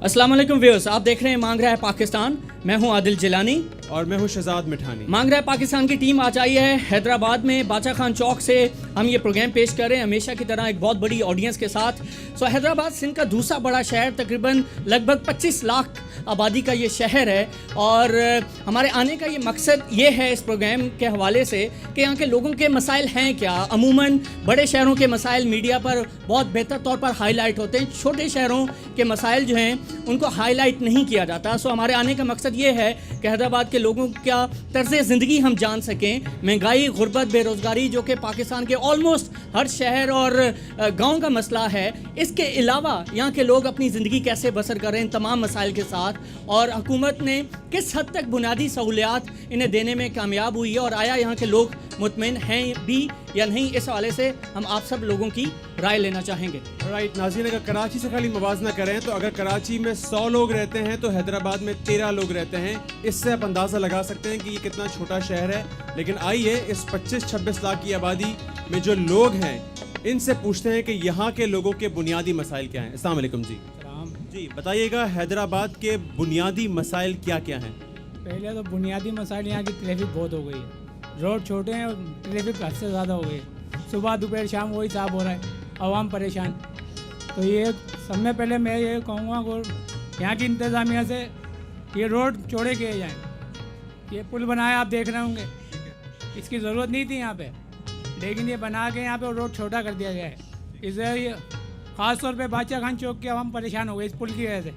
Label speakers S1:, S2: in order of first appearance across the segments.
S1: अस्सलाम वालेकुम व्यूअर्स, आप देख रहे हैं मांग रहा है पाकिस्तान। मैं हूं आदिल जिलानी
S2: और मैं हूं शहजाद मिठानी।
S1: मांग रहा है पाकिस्तान की टीम आज आई है हैदराबाद में बादशाह खान चौक से। हम ये प्रोग्राम पेश कर रहे हैं हमेशा की तरह एक बहुत बड़ी ऑडियंस के साथ। हैदराबाद सिंध का दूसरा बड़ा शहर, तकरीबन लगभग 25 लाख आबादी का ये शहर है और हमारे आने का ये मकसद ये है इस प्रोग्राम के हवाले से कि यहाँ के लोगों के मसाइल हैं क्या। अमूमन बड़े शहरों के मसाइल मीडिया पर बहुत बेहतर तौर पर हाईलाइट होते हैं, छोटे शहरों के मसाइल जो हैं उनको हाईलाइट नहीं किया जाता। हमारे आने का मकसद ये है कि हैदराबाद के लोगों का तर्ज ज़िंदगी हम जान सकें। महंगाई, गुर्बत, बेरोज़गारी जो कि पाकिस्तान के ऑलमोस्ट हर शहर और गांव का मसला है, इसके अलावा यहाँ के लोग अपनी ज़िंदगी कैसे बसर करें इन तमाम मसाइल के साथ, और हुकूमत ने किस हद तक बुनियादी सहूलियात इन्हें देने में कामयाब हुई है और आया यहाँ के लोग मुतमिन हैं भी या नहीं। इस हवाले से हम आप सब लोगों की राय लेना चाहेंगे।
S2: राइट नाज़रीन, अगर कराची से खाली मुवाजना करें तो अगर कराची में 100 लोग रहते हैं तो हैदराबाद में 13 लोग रहते हैं। इससे आप अंदाज़ा लगा सकते हैं कि ये कितना छोटा शहर है। लेकिन आइए इस 25-26 लाख की आबादी में जो लोग हैं इनसे पूछते हैं कि यहाँ के लोगों के बुनियादी मसाइल क्या हैं। अस्सलाम वालेकुम जी, बताइएगा हैदराबाद के बुनियादी मसाइल क्या क्या हैं?
S3: पहले तो बुनियादी मसाइल यहाँ की ट्रैफिक बहुत हो गई है। रोड छोटे हैं और ट्रैफिक हद से ज़्यादा हो गई है। सुबह दोपहर शाम वही साफ हो रहा है, आवाम परेशान। तो ये सब में पहले मैं ये कहूँगा कि यहाँ की इंतज़ामिया से ये रोड चौड़े किए जाएँ। ये पुल बनाया आप देख रहे होंगे, इसकी ज़रूरत नहीं थी यहाँ पे, लेकिन ये बना के यहाँ पे रोड छोटा कर दिया गया है। इससे ख़ास तौर पे बादशाह खान चौक के आवाम परेशान हो गए इस पुल की वजह से।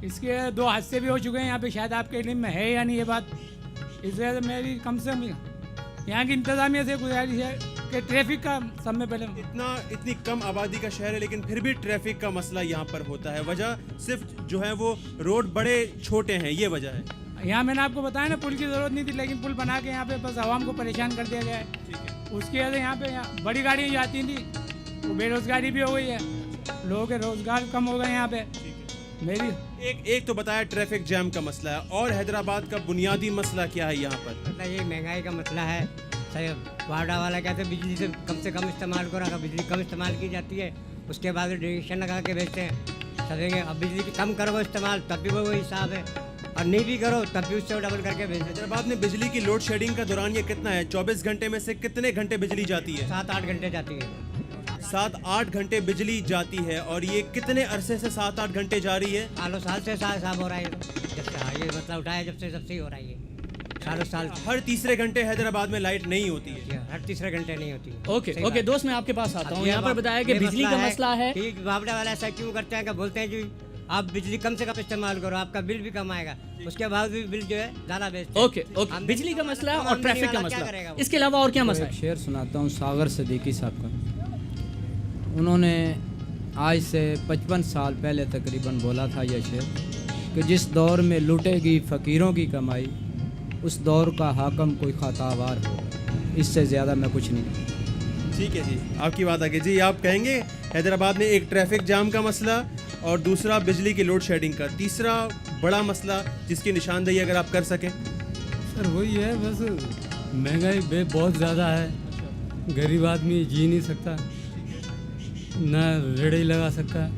S3: इसके 2 हादसे भी हो चुके हैं यहाँ पे, शायद आपके इल्म में है या नहीं ये बात। इस वजह से मेरी कम से कम यहाँ की इंतज़ामिया से गुजारिश है कि ट्रैफिक का सब में पहले
S2: इतनी कम आबादी का शहर है लेकिन फिर भी ट्रैफिक का मसला यहाँ पर होता है। वजह सिर्फ जो है वो रोड बड़े छोटे हैं, ये वजह है।
S3: यहाँ मैंने आपको बताया ना, पुल की ज़रूरत नहीं थी, लेकिन पुल बना के यहाँ पे बस आवाम को परेशान कर दिया गया है। उसकी वजह से यहाँ पे बड़ी गाड़ियाँ जाती थी, वो बेरोज़गारी भी हो गई है, लोगों के रोज़गार कम हो गए यहाँ पे। मेरी
S2: एक तो बताया ट्रैफिक जैम का मसला है, और हैदराबाद का बुनियादी मसला क्या है यहाँ पर?
S4: मतलब ये महंगाई का मसला है। सही, वाडा वाला कहते हैं बिजली से कम इस्तेमाल करो। अगर बिजली कम इस्तेमाल की जाती है उसके बाद डिडक्शन लगा के भेजते हैं। समझेंगे, अब बिजली की कम करो इस्तेमाल तब भी वही हिसाब है, और नहीं भी करो तब भी उससे डबल करके भेजते हैं।
S2: हैदराबाद में बिजली की लोड शेडिंग का दौरान ये कितना है? 24 घंटे में से कितने घंटे बिजली जाती है?
S4: 7-8 घंटे जाती है।
S2: 7-8 घंटे बिजली जाती है, और ये कितने अरसे से 7-8 घंटे जा रही है?
S4: साल से साफ हो रहा है। जब से ये मसला उठाया जब से ही हो रहा है ये साल।
S2: हर तीसरे घंटे हैदराबाद में लाइट नहीं होती है।
S4: हर तीसरे घंटे नहीं होती है।
S1: ओके दोस्त, मैं आपके पास आता हूँ। यहाँ पर बताया कि बिजली का मसला है।
S4: बावड़ा वाला ऐसा क्यों करते हैं कि बोलते हैं जी आप बिजली कम से कम इस्तेमाल करो, आपका बिल भी कम आएगा, उसके बाद भी बिल जो है ज़्यादा बेचते हैं।
S1: ओके, बिजली का मसला और ट्रैफिक का मसला, इसके अलावा और क्या मसला है?
S5: शेर सुनाता हूँ सागर सदीकी साहब का। उन्होंने आज से 55 साल पहले तकरीबन बोला था यह शेर कि जिस दौर में लुटेगी फ़कीरों की कमाई, उस दौर का हाकम कोई खतावार होगा। इससे ज़्यादा मैं कुछ नहीं।
S2: ठीक है जी, आपकी बात आगे जी। आप कहेंगे हैदराबाद में एक ट्रैफिक जाम का मसला और दूसरा बिजली की लोड शेडिंग का, तीसरा बड़ा मसला जिसकी निशानदेही अगर आप कर सकें?
S6: सर वही है, बस महंगाई बहुत ज़्यादा है। गरीब आदमी जी नहीं सकता, ना रेड़ी लगा सकता।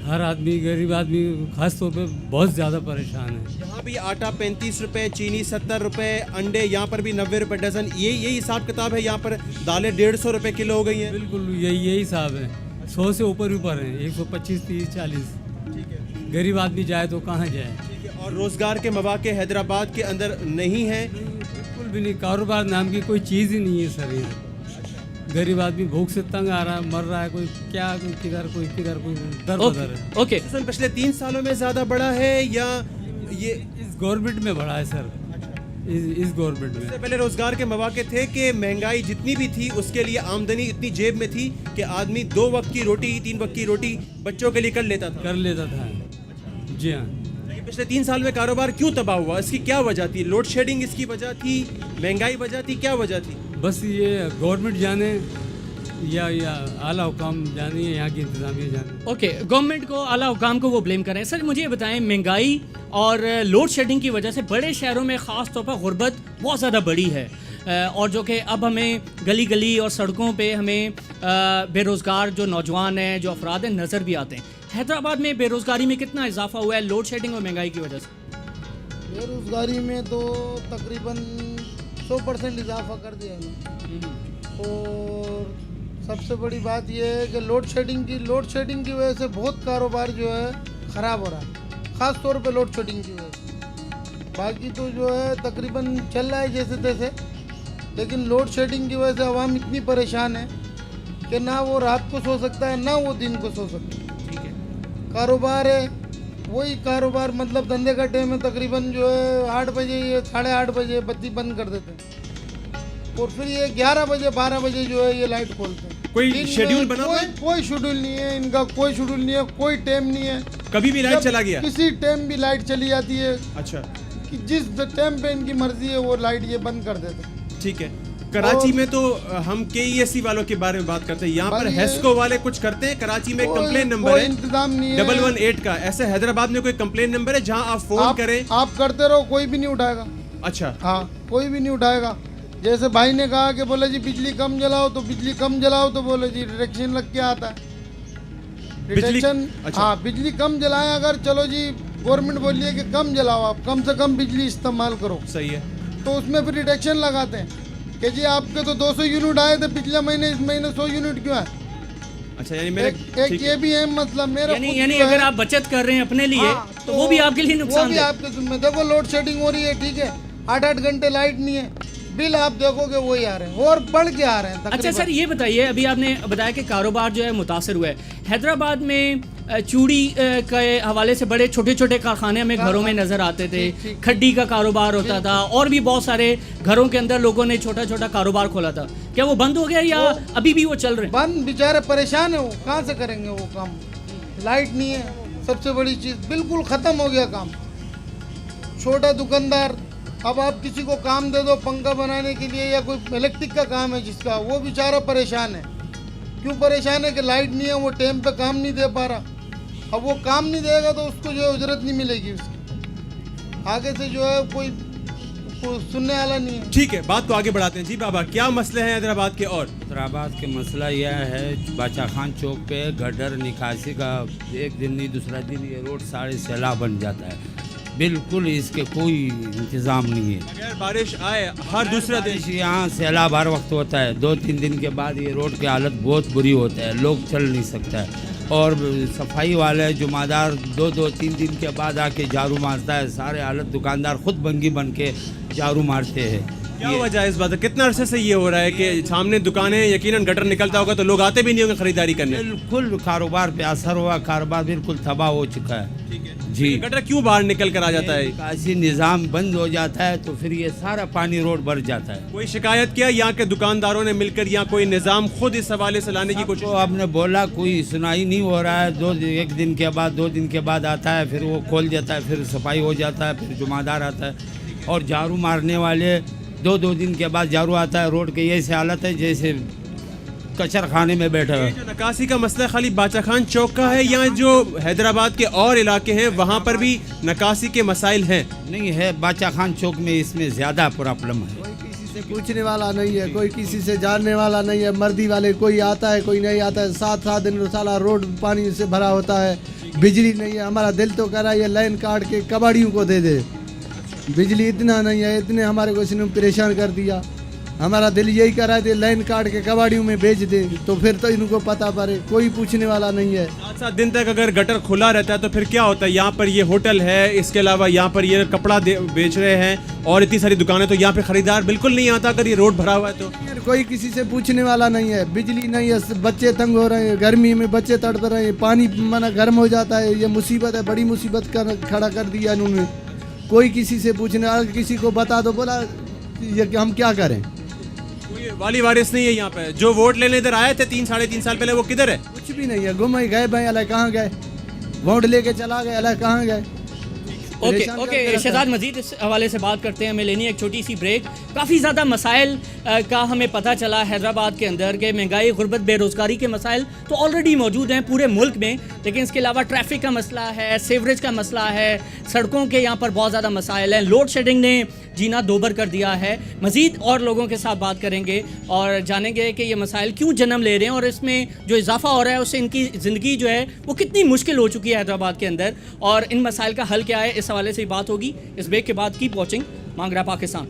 S6: हर आदमी, गरीब आदमी खास तौर पे बहुत ज़्यादा परेशान है।
S2: यहाँ भी आटा 35 रुपये, चीनी 70 रुपये, अंडे यहाँ पर भी 90 रुपये डजन। यही हिसाब किताब है। यहाँ पर दालें 150 रुपये किलो हो गई हैं।
S6: बिल्कुल यही हिसाब है। 100 से ऊपर हैं, 125, 30, 40।
S2: ठीक है,
S6: गरीब आदमी जाए तो कहाँ जाए?
S2: ठीक है। और रोज़गार के मौके हैदराबाद के अंदर नहीं है,
S6: बिल्कुल भी नहीं। कारोबार नाम की कोई चीज़ ही नहीं है सर यहाँ। गरीब आदमी भूख से तंग आ रहा है, मर रहा है। कोई क्या, कोई किधर दर बदर है।
S1: ओके,
S2: पिछले 3 सालों में ज़्यादा बढ़ा है या ये
S6: इस गवर्नमेंट में बढ़ा है सर? इस गवर्नमेंट में।
S2: इससे पहले रोजगार के मौके थे कि महंगाई जितनी भी थी उसके लिए आमदनी इतनी जेब में थी कि आदमी 2 वक्त की रोटी, 3 वक्त की रोटी बच्चों के लिए कर लेता था।
S6: जी हाँ।
S2: लेकिन पिछले 3 साल में कारोबार क्यों तबाह हुआ? इसकी क्या वजह थी? लोड शेडिंग इसकी वजह थी, महंगाई वजह थी, क्या वजह थी?
S6: बस ये गवर्नमेंट जाने या आला हुकाम जाने, यहाँ की इंतजामिया जाने।
S1: ओके, गवर्नमेंट को, आला हुकाम को वो ब्लेम करें। सर मुझे ये बताएं, महंगाई और लोड शेडिंग की वजह से बड़े शहरों में ख़ास तौर पर गुर्बत बहुत ज़्यादा बढ़ी है। और जो कि अब हमें गली गली और सड़कों पे हमें बेरोज़गार जो नौजवान हैं, जो अफराद हैं, नज़र भी आते हैं। हैदराबाद में बेरोज़गारी में कितना इजाफा हुआ है लोड शेडिंग और महंगाई की वजह से?
S7: बेरोज़गारी में तो तकरीबन 100% इजाफा कर दिया है। और सबसे बड़ी बात यह है कि लोड शेडिंग की वजह से बहुत कारोबार जो है ख़राब हो रहा है, ख़ास तौर पे लोड शेडिंग की वजह से। बाकी तो जो है तकरीबन चल रहा है जैसे तैसे, लेकिन लोड शेडिंग की वजह से आवाम इतनी परेशान है कि ना वो रात को सो सकता है ना वो दिन को सो सकता है।
S1: ठीक है।
S7: कारोबार है वही कारोबार, मतलब धंधे का टाइम है तकरीबन जो है 8 बजे, ये 8:30 बजे बत्ती बंद कर देते हैं और फिर ये 11 बजे 12 बजे जो है ये लाइट खोलते हैं।
S2: कोई
S7: दिन में
S2: शेड्यूल बना हुआ है?
S7: कोई शेड्यूल नहीं है इनका, कोई शेड्यूल नहीं है, कोई टाइम नहीं है।
S2: कभी भी लाइट
S7: जब
S2: चला गया?
S7: किसी टाइम भी लाइट चली जाती है
S2: अच्छा,
S7: कि जिस टाइम पे इनकी मर्जी है वो लाइट ये बंद कर देते हैं।
S2: ठीक है। कराची में तो हम KESC वालों के बारे में बात करते हैं, यहाँ पर
S7: भाई ये-
S2: हेस्को वाले कुछ करते हैं? कराची में एक
S7: कोई-
S2: कंप्लेन नंबर
S7: कोई
S2: है
S7: इंतजाम नहीं है।
S2: 118 का। ऐसे हैदराबाद में कोई कंप्लेन नंबर है जहाँ आप फोन करें?
S7: आप करते रहो, कोई भी नहीं उठाएगा।
S2: अच्छा,
S7: हाँ, कोई भी नहीं उठाएगा। जैसे भाई ने कहा कि बोले जी बिजली कम जलाओ, तो बिजली कम जलाओ तो बोले जी डिटेक्शन लग के आता है। डिटेक्शन,
S2: अच्छा।
S7: हाँ, बिजली कम जलाएं अगर, चलो जी गवर्नमेंट बोलिए कि कम जलाओ, आप कम से कम बिजली इस्तेमाल करो,
S2: सही है।
S7: तो उसमें फिर डिटेक्शन लगाते हैं कि जी आपके तो 200 यूनिट आए थे पिछले महीने, इस महीने 100 यूनिट क्यों है।
S2: अच्छा, यानी मेरे
S7: एक
S2: ठीक
S7: ये
S2: है।
S7: भी है मतलब मेरा खुद
S1: यानी
S7: जो
S1: अगर
S7: है-
S1: आप बचत कर रहे हैं अपने लिए
S7: हाँ,
S1: तो वो भी आपके लिए
S7: वो
S1: नुकसान
S7: भी
S1: है।
S7: आपके जिम्मे। देखो लोड शेडिंग हो रही है, ठीक है, 8-8 घंटे लाइट नहीं है, बिल आप देखोगे वही आ रहे हैं और बढ़ के आ रहे हैं
S1: अच्छा
S7: तकरीबन।
S1: सर, ये बताइए, अभी आपने बताया कि कारोबार जो है मुतासर हुआ है। हैदराबाद में चूड़ी के हवाले से बड़े छोटे छोटे कारखाने हमें घरों में नज़र आते थे,
S7: ठीक।
S1: खड्डी का कारोबार होता था और भी बहुत सारे घरों के अंदर लोगों ने छोटा छोटा कारोबार खोला था। क्या वो बंद हो गया या अभी भी वो चल रहे हैं?
S7: बंद, बेचारे परेशान है, वो कहाँ से करेंगे वो काम। लाइट नहीं है, सबसे बड़ी चीज़, बिल्कुल ख़त्म हो गया काम। छोटा दुकानदार, अब आप किसी को काम दे दो पंखा बनाने के लिए या कोई इलेक्ट्रिक का काम है जिसका, वो बेचारा परेशान है। क्यों परेशान है कि लाइट नहीं है, वो टाइम पे काम नहीं दे पा रहा। अब वो काम नहीं देगा तो उसको जो है उजरत नहीं मिलेगी उसकी, आगे से जो है कोई सुनने वाला नहीं है।
S2: ठीक है, बात को आगे बढ़ाते हैं। जी बाबा, क्या मसले हैं हैदराबाद के? और
S8: हैदराबाद के मसला यह है, बाचा खान चौक पे गटर निकासी का एक दिन नहीं दूसरा दिन ये रोड सारे सैलाब बन जाता है। बिल्कुल इसके कोई इंतज़ाम नहीं है।
S2: अगर बारिश आए हर दूसरा दिन,
S8: बारिश यहाँ सैलाब हर वक्त होता है। 2-3 दिन के बाद ये रोड की हालत बहुत बुरी होता है, लोग चल नहीं सकता है। और सफाई वाले जुमादार 2-3 दिन के बाद आके झाड़ू मारता है। सारे हालत दुकानदार खुद बंगी बन के झाड़ू मारते हैं।
S2: क्या वजह है इस बात? कितना अरसे से ये हो रहा है कि सामने दुकानें, यकीनन गटर निकलता होगा तो लोग आते भी नहीं होंगे खरीदारी करने?
S8: बिल्कुल कारोबार पे असर हुआ, कारोबार बिल्कुल तबाह हो चुका है। जी,
S2: गटर क्यों बाहर निकल कर आ जाता है?
S8: निकासी निज़ाम बंद हो जाता है तो फिर ये सारा पानी रोड भर जाता है।
S2: कोई शिकायत किया यहाँ के दुकानदारों ने मिलकर, या कोई निज़ाम खुद इस हवाले से लाने की कोशिश?
S8: तो आपने बोला कोई सुनाई नहीं हो रहा है। एक दिन के बाद 2 दिन के बाद आता है, फिर वो खोल देता है, फिर सफाई हो जाता है, फिर जुमादार आता है और झाड़ू मारने वाले 2 दिन के बाद झाड़ू आता है। रोड की ऐसी हालत है जैसे कचर खाने में बैठा है।
S2: जो नकासी का मसला खाली बाचा खान चौक का है या जो हैदराबाद के और इलाके हैं वहाँ पर भी नकासी के मसाइल हैं?
S8: नहीं है, बाचा खान चौक में इसमें ज़्यादा प्रॉब्लम है।
S9: कोई किसी से पूछने वाला नहीं है, कोई किसी से जानने वाला नहीं है। मर्दी वाले कोई आता है कोई नहीं आता है। 7-7 दिन साला रोड पानी से भरा होता है, बिजली नहीं है। हमारा दिल तो कर रहा है ये लाइन काट के कबाड़ियों को दे दे। बिजली इतना नहीं है, इतने हमारे को इसने परेशान कर दिया। हमारा दिल यही कर रहा है लाइन काट के कबाड़ियों में बेच दे, तो फिर तो इनको पता पड़े। कोई पूछने वाला नहीं है।
S2: 7-7 दिन तक अगर गटर खुला रहता है तो फिर क्या होता है? यहाँ पर ये होटल है, इसके अलावा यहाँ पर ये कपड़ा बेच रहे हैं और इतनी सारी दुकानें, तो यहाँ पे खरीदार बिल्कुल नहीं आता अगर ये रोड भरा हुआ है तो।
S9: कोई किसी से पूछने वाला नहीं है। बिजली नहीं है, बच्चे तंग हो रहे हैं, गर्मी में बच्चे तड़प रहे हैं, पानी मना गर्म हो जाता है। ये मुसीबत है, बड़ी मुसीबत खड़ा कर दिया इन्होंने। कोई किसी से पूछने, अगर किसी को बता दो, बोला ये हम क्या करें।
S2: कोई वाली वारिस नहीं है यहाँ पे? जो वोट लेने इधर आए थे 3-3.5 साल पहले, वो किधर है?
S9: कुछ भी नहीं है, गुम ही गए भाई, अल्लाह कहाँ गए, वोट लेके चला गए, अल्लाह कहाँ गए।
S1: ओके
S9: परेशान करके
S1: ओके,
S9: रखा
S1: शहजाद
S9: है।
S1: मजीद इस हवाले से बात करते हैं। हमें लेनी है एक छोटी सी ब्रेक। काफ़ी ज़्यादा मसाइल का हमें पता चला हैदराबाद के अंदर के महंगाई, गुर्बत, बेरोज़गारी के मसाइल तो ऑलरेडी मौजूद हैं पूरे मुल्क में, लेकिन इसके अलावा ट्रैफिक का मसला है, सीवरेज का मसला है, सड़कों के यहाँ पर बहुत ज़्यादा मसाइल हैं। लोड शेडिंग ने जीना दोबर कर दिया है। मज़ीद और लोगों के साथ बात करेंगे और जानेंगे कि ये मसाइल क्यों जन्म ले रहे हैं और इसमें जो इजाफा हो रहा है उससे इनकी ज़िंदगी जो है वो कितनी मुश्किल हो चुकी है हैदराबाद के अंदर, और इन मसाइल का हल क्या है, इस हवाले से ही बात होगी। इस ब्रेक के बाद कीप वॉचिंग मांगरा पाकिस्तान।